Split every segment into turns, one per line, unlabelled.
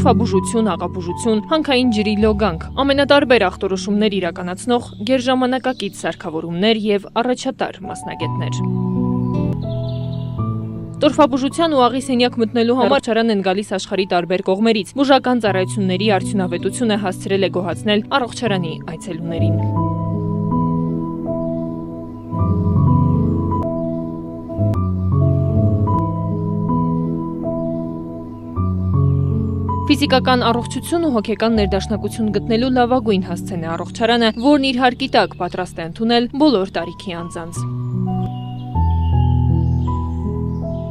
տորֆաբուժություն, աղաբուժություն, հանքային ջրի լոգանք, ամենատարբեր ախտորոշումներ իրականացնող գերժամանակակից սարքավորումներ և առաջատար մասնագետներ։ Տորֆաբուժության ու աղի սենյակ մտնելու համար առողջարան են գալիս աշխարհի տարբեր կողմերից։ Բուժական ծառայությունների արդյունավետությունը հասցրել է գոհացնել առողջարանի այցելուներին։ Ֆիզիկական առողջություն ու հոգեկան ներդաշնակություն գտնելու լավագույն հասցեն է առողջարանը, որն իր հարկի տակ պատրաստ է ընդունել բոլոր տարիքի անձանց։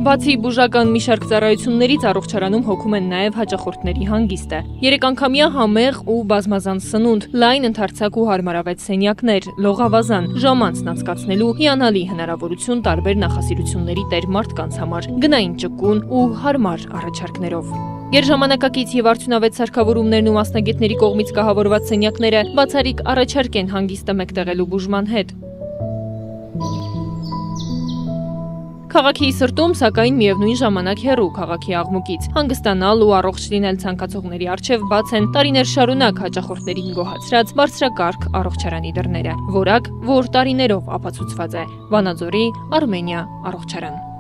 Բացի բուժական մի շարք ծառայություններից առողջարանում հոգում են նաև հաճախորդների հանգիստը։ 3 անգամյա համեղ ու բազմազան սնունդ, լայն ընդարձակ ու հարմարավետ սենյակներ, լողավազան, ժամանցն անցկացնելու հիանալի հնարավորություն տարբեր նախասիրությունների տեր մարդկանց համար, գնային ճկուն ու հարմար առաջարկներով։ Գերժամանակակից և արդյունավետ սարքավորումներն ու մասնագետների կողմից կահավորված սենյակները բացառիկ առաջարկ են հանգիստը մեկտեղելու բուժման հետ։ Քաղաքի սրտում, սակայն միևնույն ժամանակ հեռու քաղաքի աղմուկից, հանգստանալ ու առողջ լինել ցանկացողների առջև բաց են տարիներ շարունակ հաճախորդներին գոհացրած բարձրակարգ առողջարանի դռները, որակ, որ տարիներով ապացուցված է։ Վանաձորի Արմենիա առողջարան։